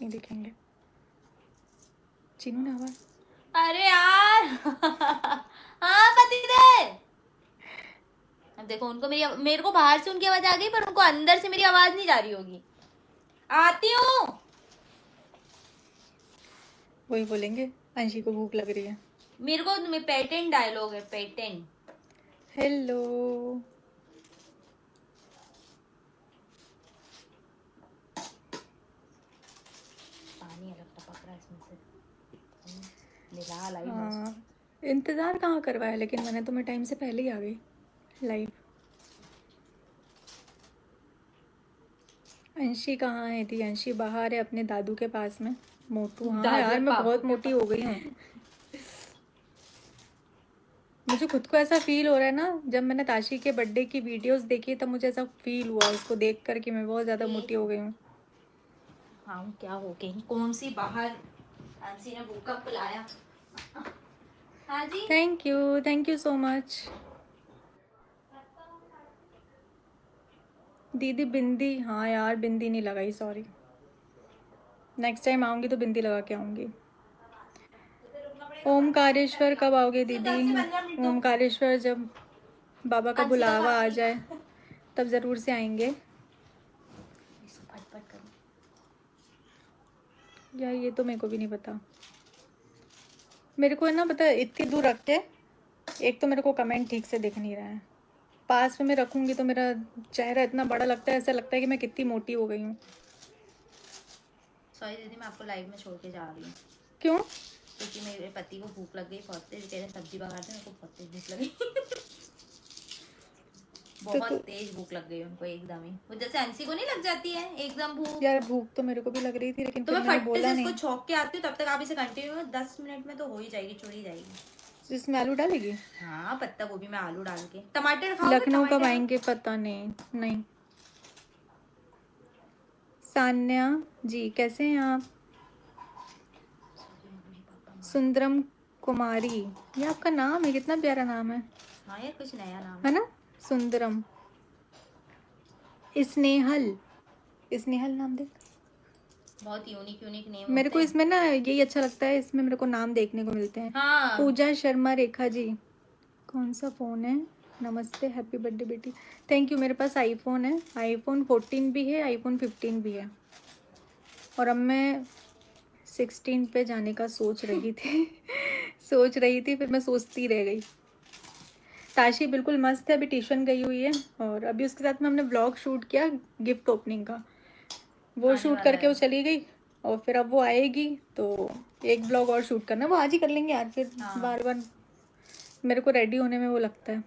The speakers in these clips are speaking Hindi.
नहीं दिखेंगे। चीनू ने आवाज, अरे यार हाँ पति दे। अब देखो उनको मेरे को बाहर से उनकी आवाज आ गई, पर उनको अंदर से मेरी आवाज नहीं जा रही होगी। आती हूँ। वही बोलेंगे अंशी को भूख लग रही है। मेरे को पेटेंट डायलॉग है, पेटेंट। हेलो पानी अलग टपक रहा है इसमें से, मिला लाई मस्त। हाँ, इंतज़ार कहाँ करवाया, लेकिन मैंने तो मैं टाइम से पहले ही आ गई लाइव। अंशी कहाँ है थी? अंशी बाहर है अपने दादू के पास में। मोटू, हाँ दादू यार मैं पापू बहुत के मोटी हो गई हूँ। मुझे खुद को ऐसा फील हो रहा है ना, जब मैंने ताशी के बर्थडे की वीडियोस देखी तब मुझे ऐसा फील हुआ उसको देख कर कि मैं बहुत ज़्यादा मोटी हो गई हूँ। हाँ क्या हो गई, कौन सी बाहर अंशी ने भूखा पिलाया। हाँ जी थैंक यू सो मच दीदी। बिंदी, हाँ यार बिंदी नहीं लगाई, सॉरी। नेक्स्ट टाइम आऊँगी तो बिंदी लगा के आऊँगी। ओमकारेश्वर कब आओगे दीदी? ओमकारेश्वर जब बाबा का बुलावा आ जाए तब ज़रूर से आएंगे। यार ये तो मेरे को भी नहीं पता। मेरे को है ना पता, इतनी दूर रख के एक तो मेरे को कमेंट ठीक से दिख नहीं रहा है, पास में मैं रखूँगी तो मेरा चेहरा इतना बड़ा लगता है, ऐसा लगता है कि मैं कितनी मोटी हो गई हूँ। सॉरी दीदी, मैं आपको लाइव में छोड़ के जा रही हूँ। क्यों? क्योंकि मेरे पति को भूख लग गई बहुत तेज, कह रहे सब्जी पका दे, मेरे को बहुत तेज भूख लगी बहुत तेज भूख लग गई उनको एकदम ही, वो जैसे अंशी को नहीं लग जाती है एकदम भूख। यार भूख तो मेरे को भी लग रही थी, लेकिन तो फिर मैं मैंने फट्टे बोला से इसको नहीं। छौंक के आती हूँ, तब तक आप इसे कंटिन्यू 10 मिनट में तो हो ही जाएगी, चुड़ ही जाएगी। इसमें आलू डालेगी? हाँ पत्ता गोभी में आलू डाल के। टमाटर खाओगे? लखनऊ कब टमाटर आएंगे पता नहीं। नहीं। सान्या जी कैसे हैं आप? सुंदरम कुमारी, ये आपका नाम है? कितना प्यारा नाम है। हाँ यार कुछ नया नाम है ना, सुंदरम। स्नेहल, स्नेहल नाम देख। बहुत यूनिक यूनिक नेम मेरे होते को हैं। इसमें ना यही अच्छा लगता है, इसमें मेरे को नाम देखने को मिलते हैं। हाँ पूजा शर्मा, रेखा जी कौन सा फ़ोन है? नमस्ते, हैप्पी बर्थडे बेटी। Thank you. मेरे पास आईफोन है, आईफोन 14 भी है, आईफोन 15 भी है, और अब मैं 16 पे जाने का सोच रही थी सोच रही थी, फिर मैं सोचती रह गई। ताशी बिल्कुल मस्त है, अभी ट्यूशन गई हुई है, और अभी उसके साथ में हमने ब्लॉग शूट किया गिफ्ट ओपनिंग का, वो आने शूट वाला करके है। वो चली गई, और फिर अब वो आएगी तो एक ब्लॉग और शूट करना, वो आज ही कर लेंगे यार, फिर हाँ। बार बार मेरे को रेडी होने में वो लगता है।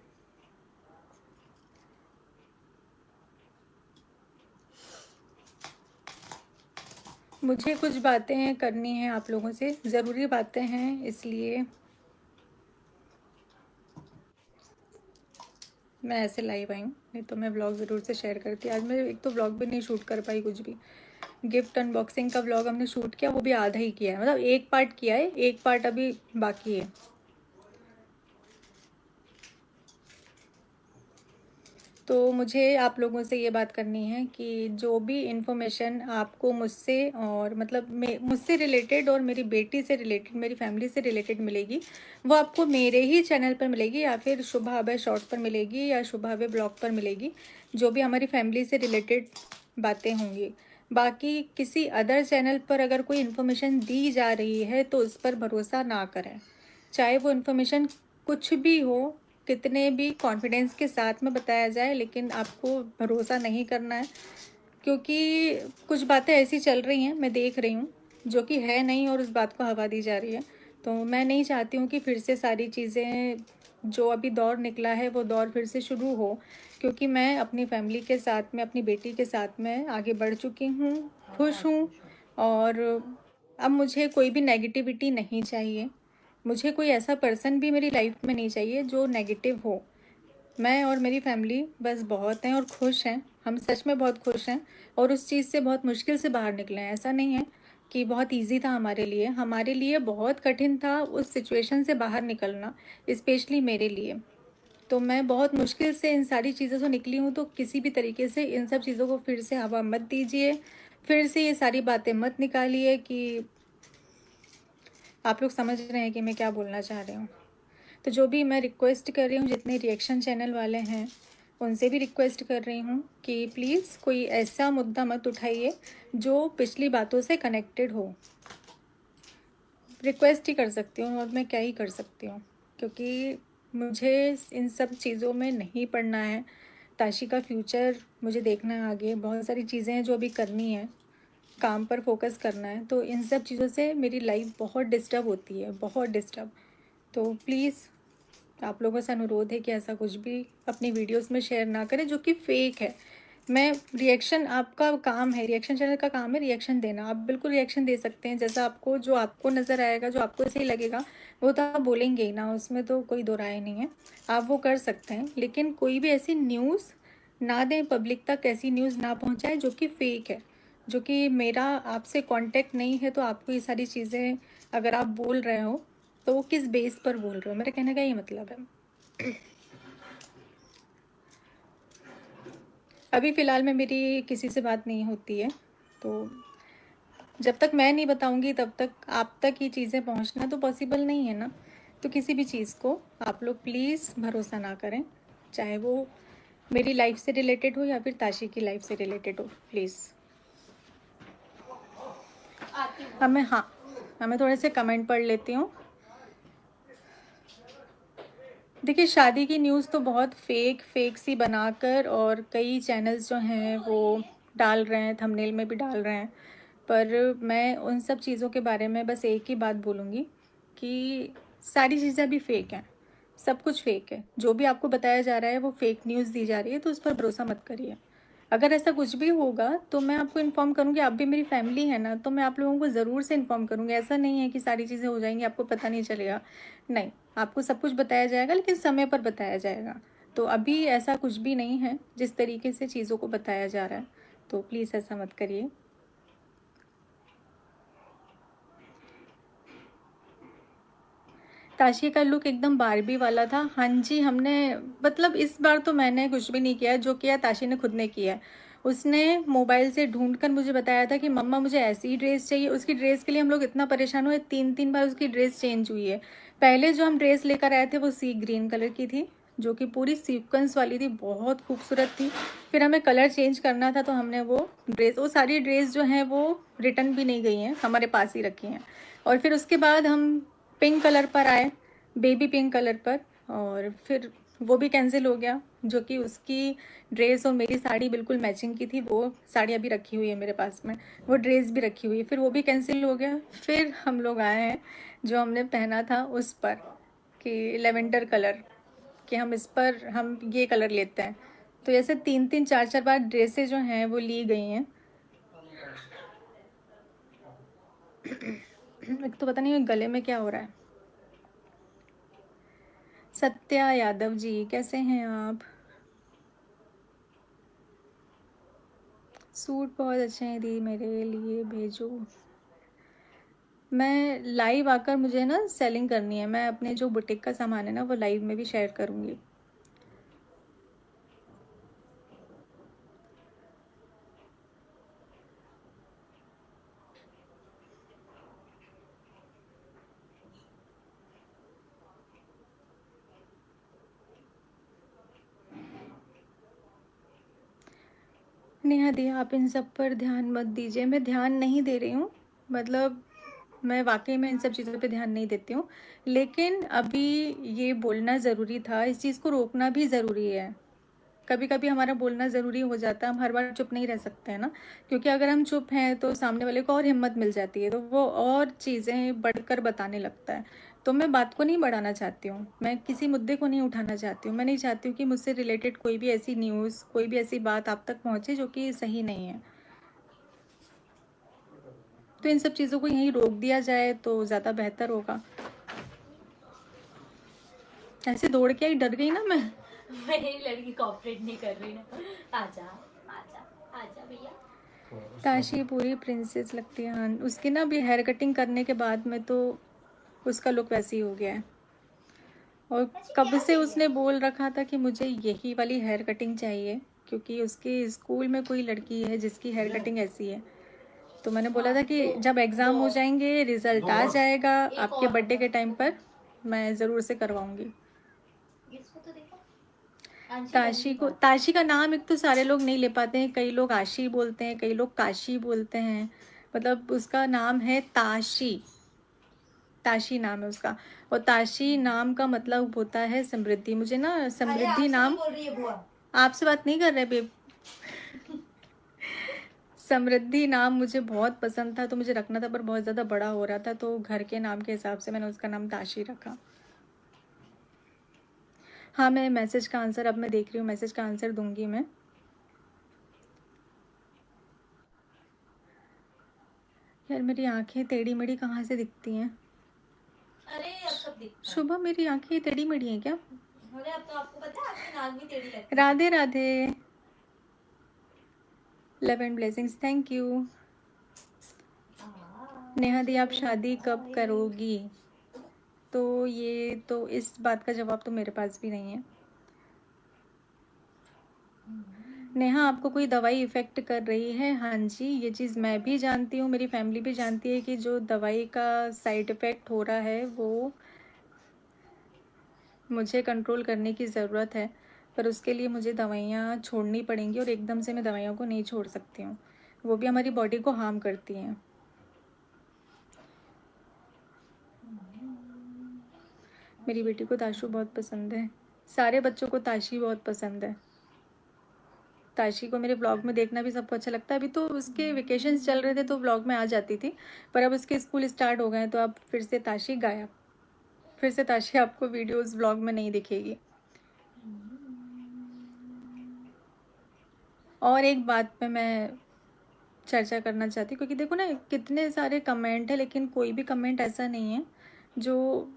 मुझे कुछ बातें करनी हैं आप लोगों से, ज़रूरी बातें हैं, इसलिए मैं ऐसे लाइव आई हूँ, नहीं तो मैं ब्लॉग ज़रूर से शेयर करती। आज मैं एक तो ब्लॉग भी नहीं शूट कर पाई कुछ भी। गिफ्ट अनबॉक्सिंग का ब्लॉग हमने शूट किया, वो भी आधा ही किया है, मतलब एक पार्ट किया है, एक पार्ट अभी बाकी है। तो मुझे आप लोगों से ये बात करनी है कि जो भी इन्फॉर्मेशन आपको मुझसे और मतलब मुझसे रिलेटेड और मेरी बेटी से रिलेटेड, मेरी फैमिली से रिलेटेड मिलेगी, वो आपको मेरे ही चैनल पर मिलेगी, या फिर शुभा अभय शॉर्ट पर मिलेगी, या शुभा अभय ब्लॉग पर मिलेगी, जो भी हमारी फैमिली से रिलेटेड बातें होंगी। बाकी किसी अदर चैनल पर अगर कोई इन्फॉर्मेशन दी जा रही है तो उस पर भरोसा ना करें, चाहे वो इन्फॉर्मेशन कुछ भी हो, कितने भी कॉन्फिडेंस के साथ में बताया जाए, लेकिन आपको भरोसा नहीं करना है, क्योंकि कुछ बातें ऐसी चल रही हैं, मैं देख रही हूँ, जो कि है नहीं, और उस बात को हवा दी जा रही है। तो मैं नहीं चाहती हूँ कि फिर से सारी चीज़ें, जो अभी दौर निकला है वो दौर फिर से शुरू हो, क्योंकि मैं अपनी फैमिली के साथ में, अपनी बेटी के साथ में आगे बढ़ चुकी हूँ, खुश हूँ, और अब मुझे कोई भी नेगेटिविटी नहीं चाहिए, मुझे कोई ऐसा पर्सन भी मेरी लाइफ में नहीं चाहिए जो नेगेटिव हो। मैं और मेरी फैमिली बस बहुत हैं और खुश हैं, हम सच में बहुत खुश हैं, और उस चीज़ से बहुत मुश्किल से बाहर निकले हैं। ऐसा नहीं है कि बहुत इजी था हमारे लिए बहुत कठिन था उस सिचुएशन से बाहर निकलना, स्पेशली मेरे लिए। तो मैं बहुत मुश्किल से इन सारी चीज़ों से निकली हूँ, तो किसी भी तरीके से इन सब चीज़ों को फिर से हवा मत दीजिए। फिर से ये सारी बातें मत निकालिए कि आप लोग समझ रहे हैं कि मैं क्या बोलना चाह रही हूँ। तो जो भी मैं रिक्वेस्ट कर रही हूँ, जितने रिएक्शन चैनल वाले हैं उनसे भी रिक्वेस्ट कर रही हूँ कि प्लीज़ कोई ऐसा मुद्दा मत उठाइए जो पिछली बातों से कनेक्टेड हो। रिक्वेस्ट ही कर सकती हूँ और मैं क्या ही कर सकती हूँ, क्योंकि मुझे इन सब चीज़ों में नहीं पड़ना है। ताशी का फ्यूचर मुझे देखना है आगे, बहुत सारी चीज़ें हैं जो अभी करनी है, काम पर फोकस करना है। तो इन सब चीज़ों से मेरी लाइफ बहुत डिस्टर्ब होती है, बहुत डिस्टर्ब। तो प्लीज़ आप लोगों से अनुरोध है कि ऐसा कुछ भी अपनी वीडियोस में शेयर ना करें जो कि फेक है। मैं रिएक्शन, आपका काम है, रिएक्शन चैनल का काम है रिएक्शन देना। आप बिल्कुल रिएक्शन दे सकते हैं जैसा आपको, जो आपको नज़र आएगा, जो आपको सही लगेगा वो तो आप बोलेंगे ही ना, उसमें तो कोई दो राय नहीं है। आप वो कर सकते हैं, लेकिन कोई भी ऐसी न्यूज़ ना दें, पब्लिक तक ऐसी न्यूज़ ना पहुँचाए जो कि फ़ेक है, जो कि मेरा आपसे कांटेक्ट नहीं है। तो आपको ये सारी चीज़ें अगर आप बोल रहे हो तो वो किस बेस पर बोल रहे हो, मेरे कहने का ये मतलब है। अभी फ़िलहाल में मेरी किसी से बात नहीं होती है, तो जब तक मैं नहीं बताऊंगी तब तक आप तक ये चीज़ें पहुंचना तो पॉसिबल नहीं है ना। तो किसी भी चीज़ को आप लोग प्लीज़ भरोसा ना करें, चाहे वो मेरी लाइफ से रिलेटेड हो या फिर ताशी की लाइफ से रिलेटेड हो, प्लीज़। हमें थोड़े से कमेंट पढ़ लेती हूँ। देखिए, शादी की न्यूज़ तो बहुत फेक सी बनाकर और कई चैनल्स जो हैं वो डाल रहे हैं, थंबनेल में भी डाल रहे हैं। पर मैं उन सब चीज़ों के बारे में बस एक ही बात बोलूँगी कि सारी चीज़ें अभी फ़ेक हैं, सब कुछ फ़ेक है। जो भी आपको बताया जा रहा है वो फ़ेक न्यूज़ दी जा रही है, तो उस पर भरोसा मत करिए। अगर ऐसा कुछ भी होगा तो मैं आपको इन्फॉर्म करूँगी। आप भी मेरी फैमिली है ना, तो मैं आप लोगों को ज़रूर से इन्फॉर्म करूँगी। ऐसा नहीं है कि सारी चीज़ें हो जाएंगी आपको पता नहीं चलेगा, नहीं, आपको सब कुछ बताया जाएगा, लेकिन समय पर बताया जाएगा। तो अभी ऐसा कुछ भी नहीं है जिस तरीके से चीज़ों को बताया जा रहा है, तो प्लीज़ ऐसा मत करिए। ताशिया का लुक एकदम बारबी वाला था। हाँ जी, हमने, मतलब इस बार तो मैंने कुछ भी नहीं किया, जो किया ताशी ने खुद ने किया। उसने मोबाइल से ढूंढकर मुझे बताया था कि मम्मा मुझे ऐसी ही ड्रेस चाहिए। उसकी ड्रेस के लिए हम लोग इतना परेशान हुए, 3 बार उसकी ड्रेस चेंज हुई है। पहले जो हम ड्रेस लेकर आए थे वो सी ग्रीन कलर की थी, जो कि पूरी सीक्वेंस वाली थी, बहुत खूबसूरत थी। फिर हमें कलर चेंज करना था तो हमने वो सारी ड्रेस जो हैं वो रिटर्न भी नहीं गई हैं, हमारे पास ही रखी हैं। और फिर उसके बाद हम पिंक कलर पर आए, बेबी पिंक कलर पर, और फिर वो भी कैंसिल हो गया। जो कि उसकी ड्रेस और मेरी साड़ी बिल्कुल मैचिंग की थी, वो साड़ी अभी रखी हुई है मेरे पास में, वो ड्रेस भी रखी हुई है, फिर वो भी कैंसिल हो गया। फिर हम लोग आए हैं जो हमने पहना था उस पर, कि लेवेंडर कलर, कि हम इस पर हम ये कलर लेते हैं। तो ऐसे 3 4 बार ड्रेसें जो हैं वो ली गई हैं। एक तो पता नहीं गले में क्या हो रहा है। सत्या यादव जी, कैसे हैं आप? सूट बहुत अच्छे हैं दी, मेरे लिए भेजो। मैं लाइव आकर, मुझे ना सेलिंग करनी है, मैं अपने जो बुटीक का सामान है ना वो लाइव में भी शेयर करूँगी। नेहा दी, आप इन सब पर ध्यान मत दीजिए। मैं ध्यान नहीं दे रही हूँ, मतलब मैं वाकई में इन सब चीज़ों पे ध्यान नहीं देती हूँ, लेकिन अभी ये बोलना ज़रूरी था, इस चीज़ को रोकना भी ज़रूरी है। कभी कभी हमारा बोलना ज़रूरी हो जाता है, हम हर बार चुप नहीं रह सकते हैं ना, क्योंकि अगर हम चुप हैं तो सामने वाले को और हिम्मत मिल जाती है, तो वो और चीज़ें बढ़कर बताने लगता है। तो मैं बात को नहीं बढ़ाना चाहती हूँ, मैं किसी मुद्दे को नहीं उठाना चाहती हूँ। मैं नहीं चाहती हूँ कि मुझसे रिलेटेड कोई भी ऐसी न्यूज़, कोई भी ऐसी बात आप तक पहुँचे जो कि सही नहीं है। तो इन सब चीज़ों को यहीं रोक दिया जाए तो ज़्यादा बेहतर होगा। ऐसे दौड़ के आई, डर गई ना मैं। मेरी लड़की कॉपरेट नहीं कर रही ना। आजा आजा आजा भैया। ताशी पूरी प्रिंसेस लगती है। हाँ, उसकी ना अभी हेयर कटिंग करने के बाद में तो उसका लुक वैसे ही हो गया है। और कब से उसने बोल रखा था कि मुझे यही वाली हेयर कटिंग चाहिए, क्योंकि उसके स्कूल में कोई लड़की है जिसकी हेयर कटिंग ऐसी है। तो मैंने बोला था कि जब एग्ज़ाम हो जाएंगे, रिज़ल्ट आ जाएगा आपके बर्थडे के टाइम पर, मैं ज़रूर से करवाऊंगी। इसको तो देखो, अंशी ताशी बहन की को, बात। ताशी का नाम एक तो सारे लोग नहीं ले पाते हैं, कई लोग आशी बोलते हैं, कई लोग काशी बोलते हैं। मतलब उसका नाम है ताशी, ताशी नाम है उसका। और ताशी नाम का मतलब होता है समृद्धि। मुझे ना अरे समृद्धि आपसे नहीं नाम, बोल रही है बुआ। आपसे बात नहीं कर रहे बेब, समृद्धि नाम मुझे बहुत पसंद था, तो मुझे रखना था, पर बहुत ज़्यादा बड़ा हो रहा था, तो घर के नाम के हिसाब से मैंने उसका नाम ताशी रखा। हाँ, मैं मैसेज का आंसर, अब मैं देख रही हूँ, मैसेज का आंसर दूंगी मैं। यार मेरी आंखें टेढ़ी मेढ़ी कहाँ से दिखती हैं? अरे अब सब दिखता है। शुभम, मेरी आंखें टेढ़ी मेढ़ी हैं क्या? अरे अब तो आपको पता है आपकी नाक भी टेढ़ी लगती है। Radhe Radhe, love and blessings, thank you. Neha di, आप शादी कब करोगी? तो ये तो, इस बात का जवाब तो मेरे पास भी नहीं है। नेहा, आपको कोई दवाई इफ़ेक्ट कर रही है? हाँ जी, ये चीज़ मैं भी जानती हूँ, मेरी फैमिली भी जानती है कि जो दवाई का साइड इफ़ेक्ट हो रहा है वो मुझे कंट्रोल करने की ज़रूरत है, पर उसके लिए मुझे दवाइयाँ छोड़नी पड़ेंगी, और एकदम से मैं दवाइयों को नहीं छोड़ सकती हूँ, वो भी हमारी बॉडी को हार्म करती हैं। मेरी बेटी को ताशू बहुत पसंद है, सारे बच्चों को ताशी बहुत पसंद है। ताशी को मेरे व्लॉग में देखना भी सबको अच्छा लगता है। अभी तो उसके वेकेशंस चल रहे थे तो व्लॉग में आ जाती थी, पर अब उसके स्कूल स्टार्ट हो गए हैं तो अब फिर से ताशी गायब, फिर से ताशी आपको वीडियोस व्लॉग में नहीं दिखेगी। और एक बात पे मैं चर्चा करना चाहती हूँ, क्योंकि देखो ना कितने सारे कमेंट है, लेकिन कोई भी कमेंट ऐसा नहीं है जो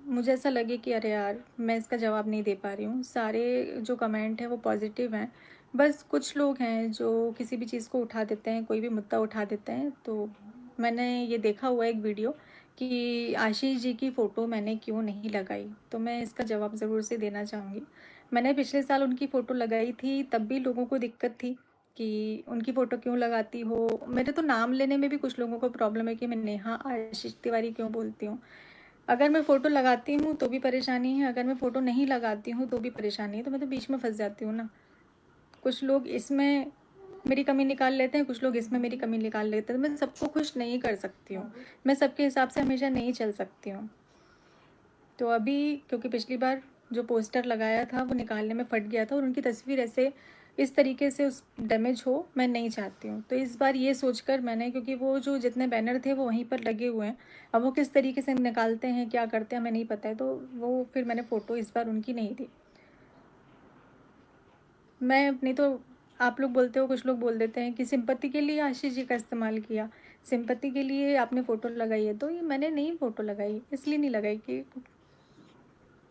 मुझे ऐसा लगे कि अरे यार मैं इसका जवाब नहीं दे पा रही हूँ। सारे जो कमेंट है वो पॉजिटिव हैं, बस कुछ लोग हैं जो किसी भी चीज़ को उठा देते हैं, कोई भी मुद्दा उठा देते हैं। तो मैंने ये देखा हुआ एक वीडियो कि आशीष जी की फ़ोटो मैंने क्यों नहीं लगाई, तो मैं इसका जवाब ज़रूर से देना चाहूँगी। मैंने पिछले साल उनकी फ़ोटो लगाई थी, तब भी लोगों को दिक्कत थी कि उनकी फ़ोटो क्यों लगाती हो। मेरे तो नाम लेने में भी कुछ लोगों को प्रॉब्लम है कि मैं नेहा आशीष तिवारी क्यों बोलती हूँ। अगर मैं फ़ोटो लगाती हूँ तो भी परेशानी है, अगर मैं फ़ोटो नहीं लगाती हूँ तो भी परेशानी है, तो मैं तो बीच में फंस जाती हूँ ना। कुछ लोग इसमें मेरी कमी निकाल लेते हैं, कुछ लोग इसमें मेरी कमी निकाल लेते हैं, तो मैं सबको खुश नहीं कर सकती हूँ, मैं सबके हिसाब से हमेशा नहीं चल सकती हूँ। तो अभी क्योंकि पिछली बार जो पोस्टर लगाया था वो निकालने में फट गया था, और उनकी तस्वीर ऐसे इस तरीके से उस डैमेज हो, मैं नहीं चाहती हूँ। तो इस बार ये सोचकर मैंने, क्योंकि वो जो जितने बैनर थे वो वहीं पर लगे हुए हैं, अब वो किस तरीके से निकालते हैं क्या करते हैं हमें नहीं पता है, तो वो फिर मैंने फ़ोटो इस बार उनकी नहीं दी। मैं नहीं तो, आप लोग बोलते हो, कुछ लोग बोल देते हैं कि सिंपत्ति के लिए आशीष जी का इस्तेमाल किया, सिंपत्ति के लिए आपने फ़ोटो लगाई है, तो ये मैंने नहीं फ़ोटो लगाई, इसलिए नहीं लगाई कि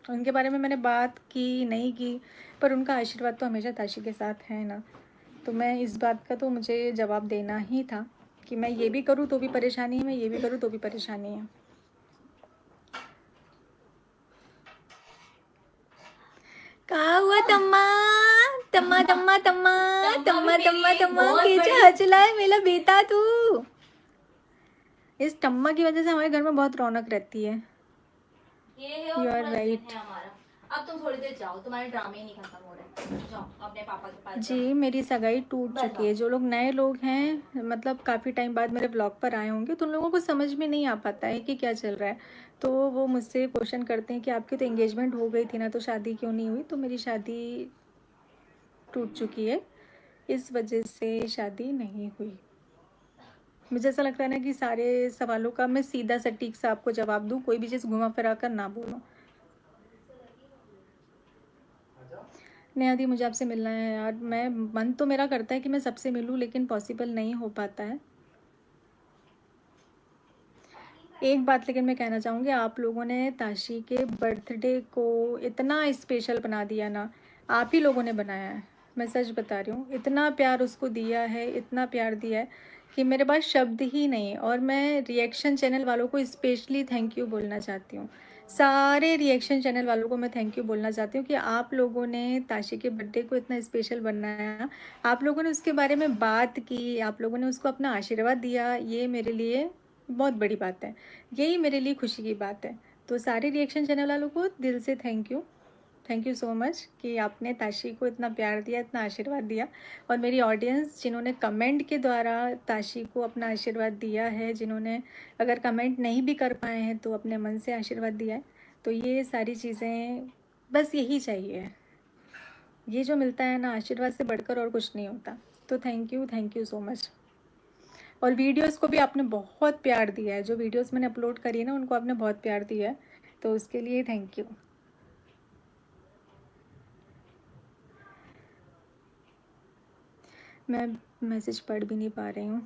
उनके बारे में मैंने बात की नहीं की, पर उनका आशीर्वाद तो हमेशा ताशी के साथ है ना। तो मैं इस बात का तो मुझे जवाब देना ही था कि मैं ये भी करूँ तो भी परेशानी है, मैं ये भी करूँ तो भी परेशानी है। कहा हुआ तम्मा तम्मा तम्मा तम्मा तम्मा तम्मा तम्मा केचा हचला है मेरा बेटा तू। इस टम्मा की वजह से हमारे घर में बहुत रौनक रहती है। ये है और You are पूरा right. दिन है हमारा। अब तुम थोड़ी देर जाओ, तुम्हारे ड्रामे ही नहीं खत्म हो रहे, जाओ अपने पापा के पास जी, मेरी सगाई टूट बस चुकी है। जो लोग नए लोग हैं, मतलब काफ़ी टाइम बाद मेरे ब्लॉग पर आए होंगे, तो उन लोगों को समझ में नहीं आ पाता है कि क्या चल रहा है, तो वो मुझसे क्वेश्चन करते हैं कि आपकी तो एंगेजमेंट हो गई थी ना, तो शादी क्यों नहीं हुई। तो मेरी शादी टूट चुकी है, इस वजह से शादी नहीं हुई। मुझे ऐसा लगता है ना कि सारे सवालों का मैं सीधा सटीक सा आपको जवाब दूँ, कोई भी चीज़ घुमा फिरा कर ना बोलूँ। नेहा दी, मुझे आपसे मिलना है यार, मैं मन तो मेरा करता है कि मैं सबसे मिलूं, लेकिन पॉसिबल नहीं हो पाता है। एक बात लेकिन मैं कहना चाहूँगी, आप लोगों ने ताशी के बर्थडे को इतना स्पेशल बना दिया ना, आप ही लोगों ने बनाया है, मैं सच बता रही हूँ। इतना प्यार उसको दिया है, इतना प्यार दिया है कि मेरे पास शब्द ही नहीं। और मैं रिएक्शन चैनल वालों को स्पेशली थैंक यू बोलना चाहती हूँ, सारे रिएक्शन चैनल वालों को मैं थैंक यू बोलना चाहती हूँ कि आप लोगों ने ताशी के बर्थडे को इतना स्पेशल बनाया, आप लोगों ने उसके बारे में बात की, आप लोगों ने उसको अपना आशीर्वाद दिया, ये मेरे लिए बहुत बड़ी बात है, यही मेरे लिए खुशी की बात है। तो सारे रिएक्शन चैनल वालों को दिल से थैंक यू सो मच कि आपने ताशी को इतना प्यार दिया, इतना आशीर्वाद दिया। और मेरी ऑडियंस जिन्होंने कमेंट के द्वारा ताशी को अपना आशीर्वाद दिया है, जिन्होंने अगर कमेंट नहीं भी कर पाए हैं तो अपने मन से आशीर्वाद दिया है, तो ये सारी चीज़ें बस यही चाहिए। ये जो मिलता है ना, आशीर्वाद से बढ़कर और कुछ नहीं होता। तो थैंक यू सो मच। और वीडियोस को भी आपने बहुत प्यार दिया है, जो वीडियोस मैंने अपलोड करी है ना, उनको आपने बहुत प्यार दिया है, तो उसके लिए थैंक यू। मैं मैसेज पढ़ भी नहीं पा रही हूँ।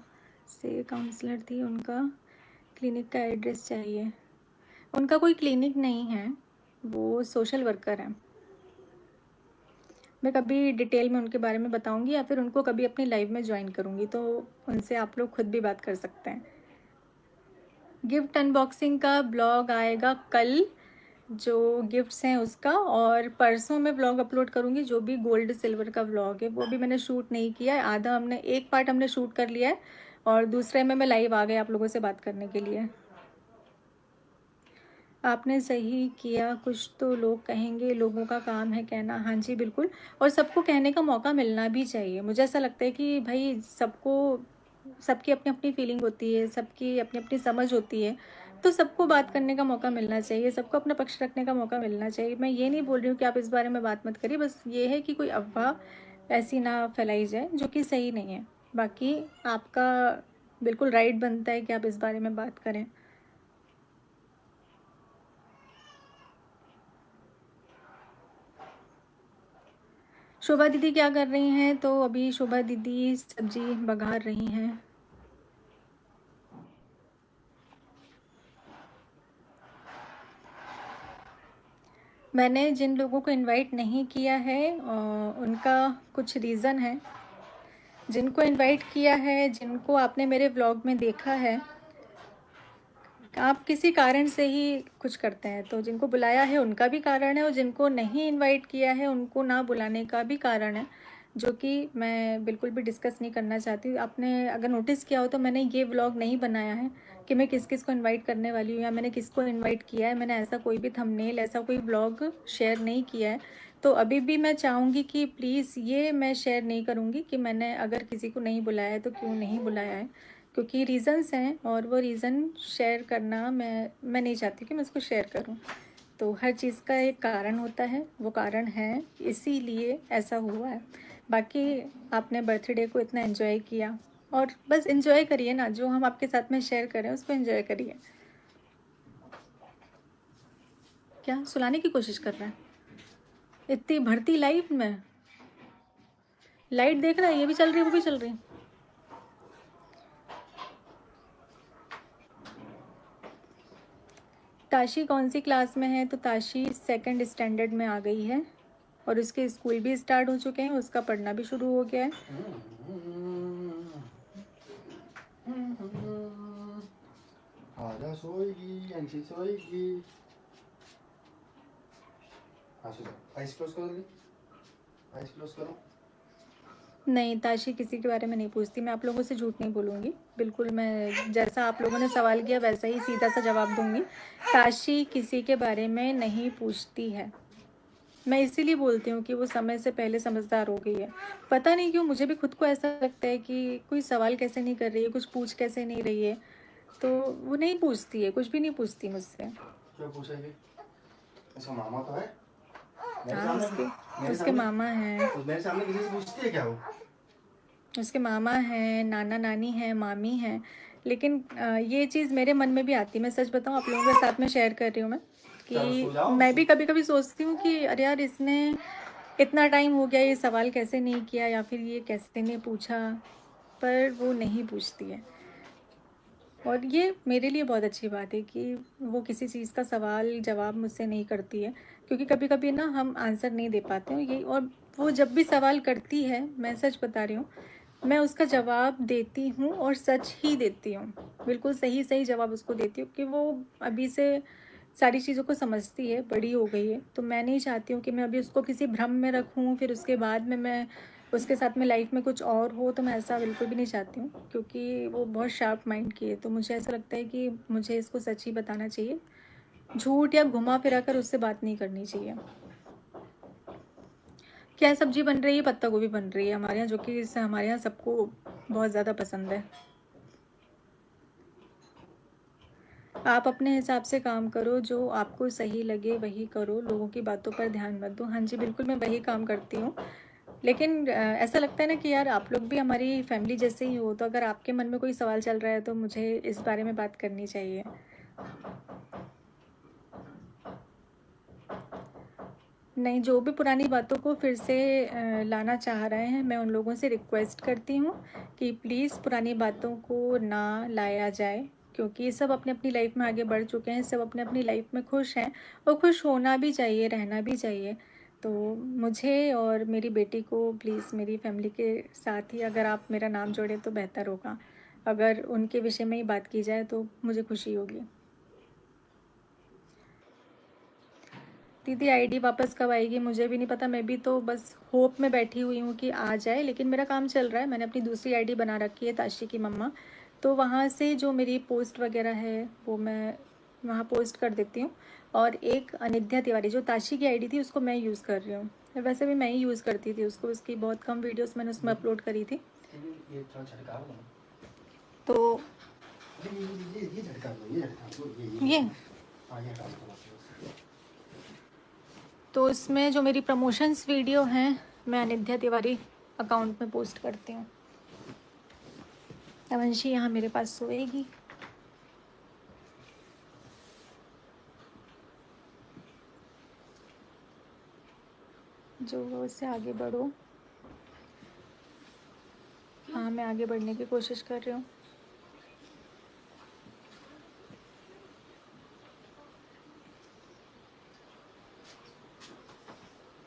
से काउंसलर थी, उनका क्लिनिक का एड्रेस चाहिए। उनका कोई क्लिनिक नहीं है, वो सोशल वर्कर हैं। मैं कभी डिटेल में उनके बारे में बताऊंगी या फिर उनको कभी अपनी लाइव में ज्वाइन करूंगी, तो उनसे आप लोग खुद भी बात कर सकते हैं। गिफ्ट अनबॉक्सिंग का ब्लॉग आएगा कल, जो गिफ्ट्स हैं उसका, और परसों मैं व्लॉग अपलोड करूँगी जो भी गोल्ड सिल्वर का व्लॉग है, वो भी मैंने शूट नहीं किया है। आधा हमने, एक पार्ट हमने शूट कर लिया है और दूसरे में मैं लाइव आ गई आप लोगों से बात करने के लिए। आपने सही किया, कुछ तो लोग कहेंगे, लोगों का काम है कहना। हाँ जी बिल्कुल, और सबको कहने का मौका मिलना भी चाहिए। मुझे ऐसा लगता है कि भाई सबको, सबकी अपनी अपनी फीलिंग होती है, सबकी अपनी अपनी समझ होती है, तो सबको बात करने का मौका मिलना चाहिए, सबको अपना पक्ष रखने का मौका मिलना चाहिए। मैं ये नहीं बोल रही हूँ कि आप इस बारे में बात मत करिए, बस ये है कि कोई अफवाह ऐसी ना फैलाई जाए जो कि सही नहीं है। बाकी आपका बिल्कुल राइट बनता है कि आप इस बारे में बात करें। शोभा दीदी क्या कर रही हैं? तो अभी शोभा दीदी सब्जी बघार रही हैं। मैंने जिन लोगों को इनवाइट नहीं किया है उनका कुछ रीज़न है। जिनको इनवाइट किया है, जिनको आपने मेरे व्लॉग में देखा है, आप किसी कारण से ही कुछ करते हैं, तो जिनको बुलाया है उनका भी कारण है, और जिनको नहीं इनवाइट किया है उनको ना बुलाने का भी कारण है, जो कि मैं बिल्कुल भी डिस्कस नहीं करना चाहती। आपने अगर नोटिस किया हो तो मैंने ये व्लॉग नहीं बनाया है कि मैं किस किस को इनवाइट करने वाली हूँ या मैंने किसको इनवाइट किया है। मैंने ऐसा कोई भी थंबनेल, ऐसा कोई व्लॉग शेयर नहीं किया है। तो अभी भी मैं चाहूँगी कि प्लीज़ ये मैं शेयर नहीं करूँगी कि मैंने अगर किसी को नहीं बुलाया है तो क्यों नहीं बुलाया है, क्योंकि रीज़न्स हैं और वो रीज़न शेयर करना मैं नहीं चाहती कि मैं उसको शेयर करूं। तो हर चीज़ का एक कारण होता है, वो कारण है, इसीलिए ऐसा हुआ है। बाकी आपने बर्थडे को इतना एंजॉय किया, और बस एंजॉय करिए ना, जो हम आपके साथ में शेयर करें उसको एंजॉय करिए। क्या सुलाने की कोशिश कर रहा है? इतनी भरती लाइट में, लाइट देख रहा है, ये भी चल रही है वो भी चल रही है। ताशी कौन सी क्लास में है? तो ताशी 2nd स्टैंडर्ड में आ गई है, और उसके स्कूल भी स्टार्ट हो चुके हैं, उसका पढ़ना भी शुरू हो गया है। आजा सोएगी, अंशी सोएगी। आइस क्लोज करो, आइस क्लोज करो। नहीं, ताशी किसी के बारे में नहीं पूछती। मैं आप लोगों से झूठ नहीं बोलूँगी, बिल्कुल मैं जैसा आप लोगों ने सवाल किया वैसा ही सीधा सा जवाब दूँगी। ताशी किसी के बारे में नहीं पूछती है। मैं इसीलिए बोलती हूँ कि वो समय से पहले समझदार हो गई है। पता नहीं क्यों मुझे भी खुद को ऐसा लगता है कि कोई सवाल कैसे नहीं कर रही है, कुछ पूछ कैसे नहीं रही है, तो वो नहीं पूछती है, कुछ भी नहीं पूछती मुझसे। क्यों पूछेगी? उसका मामा तो है। हाँ, उसके मामा हैं, मेरे सामने किसी से पूछती है क्या वो? उसके मामा हैं, नाना नानी हैं, मामी हैं, लेकिन ये चीज़ मेरे मन में भी आती है। मैं सच बताऊँ, आप लोगों के साथ में शेयर कर रही हूँ मैं कि मैं भी कभी कभी सोचती हूँ कि अरे यार, इसने इतना टाइम हो गया, ये सवाल कैसे नहीं किया या फिर ये कैसे नहीं पूछा, पर वो नहीं पूछती है। और ये मेरे लिए बहुत अच्छी बात है कि वो किसी चीज़ का सवाल जवाब मुझसे नहीं करती है, क्योंकि कभी कभी ना हम आंसर नहीं दे पाते हैं ये। और वो जब भी सवाल करती है, मैं सच बता रही हूँ, मैं उसका जवाब देती हूँ और सच ही देती हूँ, बिल्कुल सही सही जवाब उसको देती हूँ कि वो अभी से सारी चीज़ों को समझती है, बड़ी हो गई है, तो मैं नहीं चाहती हूँ कि मैं अभी उसको किसी भ्रम में रखूँ, फिर उसके बाद में मैं उसके साथ में लाइफ में कुछ और हो, तो मैं ऐसा बिल्कुल भी नहीं चाहती हूँ, क्योंकि वो बहुत शार्प माइंड की है। तो मुझे ऐसा लगता है कि मुझे इसको सच ही बताना चाहिए, झूठ या घुमा फिरा कर उससे बात नहीं करनी चाहिए। क्या सब्जी बन रही है? पत्ता गोभी बन रही है हमारे यहाँ, जो कि हमारे यहाँ सबको बहुत ज़्यादा पसंद है। आप अपने हिसाब से काम करो, जो आपको सही लगे वही करो, लोगों की बातों पर ध्यान मत दो। हाँ जी, बिल्कुल मैं वही काम करती हूँ, लेकिन ऐसा लगता है ना कि यार आप लोग भी हमारी फैमिली जैसे ही हो, तो अगर आपके मन में कोई सवाल चल रहा है तो मुझे इस बारे में बात करनी चाहिए। नहीं, जो भी पुरानी बातों को फिर से लाना चाह रहे हैं, मैं उन लोगों से रिक्वेस्ट करती हूँ कि प्लीज़ पुरानी बातों को ना लाया जाए, क्योंकि सब अपनी अपनी लाइफ में आगे बढ़ चुके हैं, सब अपने अपनी लाइफ में खुश हैं, और खुश होना भी चाहिए, रहना भी चाहिए। तो मुझे और मेरी बेटी को प्लीज़ मेरी फैमिली के साथ ही अगर आप मेरा नाम जोड़ें तो बेहतर होगा। अगर उनके विषय में ही बात की जाए तो मुझे खुशी होगी। दीदी आईडी वापस कब आएगी? मुझे भी नहीं पता, मैं भी तो बस होप में बैठी हुई हूँ कि आ जाए, लेकिन मेरा काम चल रहा है। मैंने अपनी दूसरी आईडी बना रखी है, ताशी की मम्मा, तो वहाँ से जो मेरी पोस्ट वगैरह है वो मैं वहाँ पोस्ट कर देती हूँ। और एक अनिध्या तिवारी जो ताशी की आईडी थी उसको मैं यूज़ कर रही हूँ। वैसे भी मैं ही यूज़ करती थी उसको, उसकी बहुत कम वीडियोस मैंने उसमें अपलोड करी थी। ये थोड़ा झटका दो ना। तो ये झटका दो, ये झटका दो, ये हाँ, ये हटा दो थोड़ा सा। तो इसमें जो मेरी प्रमोशंस वीडियो हैं मैं अनिध्या तिवारी अकाउंट में पोस्ट करती हूँ। तवंशी यहाँ मेरे पास सोएगी। जो उससे आगे बढ़ो। हाँ, मैं आगे बढ़ने की कोशिश कर रही हूँ।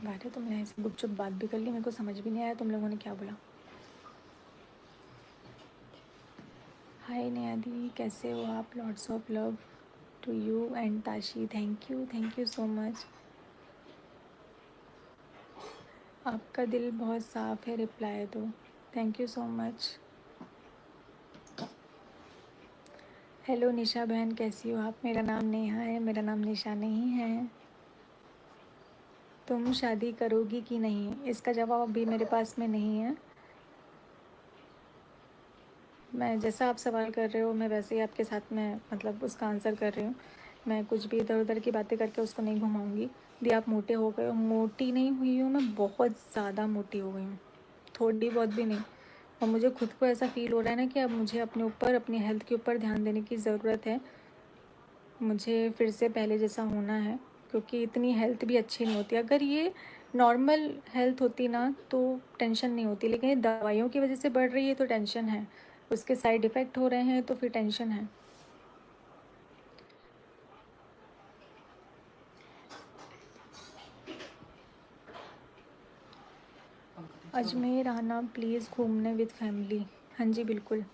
बारे तुमने ऐसे गुपचुप बात भी कर ली, मेरे को समझ भी नहीं आया तुम लोगों ने क्या बोला। हाय नियादी, कैसे हो आप? Lots of love to you and Tashi. Thank you so much. आपका दिल बहुत साफ़ है, रिप्लाई दो। Thank you so much. Hello Nisha बहन, कैसी हो आप? मेरा नाम नेहा है, मेरा नाम निशा नहीं है। तुम शादी करोगी कि नहीं? इसका जवाब अभी मेरे पास में नहीं है। मैं जैसा आप सवाल कर रहे हो मैं वैसे ही आपके साथ में मतलब उसका आंसर कर रही हूँ। मैं कुछ भी इधर उधर की बातें करके उसको नहीं घुमाऊँगी। दी आप मोटे हो गए हो? मोटी नहीं हुई हूँ मैं, बहुत ज़्यादा मोटी हो गई हूँ, थोड़ी बहुत भी नहीं। और मुझे खुद को ऐसा फ़ील हो रहा है ना कि अब मुझे अपने ऊपर, अपनी हेल्थ के ऊपर ध्यान देने की ज़रूरत है। मुझे फिर से पहले जैसा होना है, क्योंकि इतनी हेल्थ भी अच्छी नहीं होती। अगर ये नॉर्मल हेल्थ होती ना तो टेंशन नहीं होती, लेकिन ये दवाइयों की वजह से बढ़ रही है तो टेंशन है। उसके साइड इफ़ेक्ट हो रहे हैं तो फिर टेंशन है। अजमेर आना प्लीज़ घूमने विद फैमिली। हाँ जी बिल्कुल।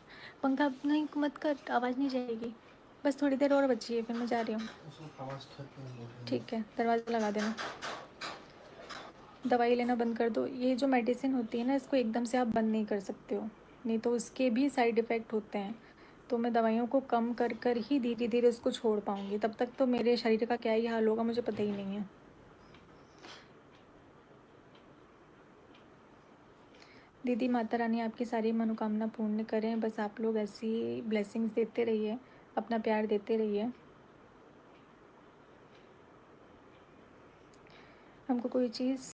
पंखा नहीं मत कर, आवाज़ नहीं जाएगी। बस थोड़ी देर और बची है, फिर मैं जा रही हूँ। ठीक है, दरवाज़ा लगा देना। दवाई लेना बंद कर दो। ये जो मेडिसिन होती है ना, इसको एकदम से आप बंद नहीं कर सकते हो, नहीं तो उसके भी साइड इफ़ेक्ट होते हैं। तो मैं दवाइयों को कम कर कर ही धीरे धीरे उसको छोड़ पाऊँगी। तब तक तो मेरे शरीर का क्या ही हाल होगा मुझे पता ही नहीं है। दीदी माता रानी आपकी सारी मनोकामना पूर्ण करें, बस आप लोग ऐसी ब्लेसिंग्स देते रहिए, अपना प्यार देते रहिए। हमको कोई चीज़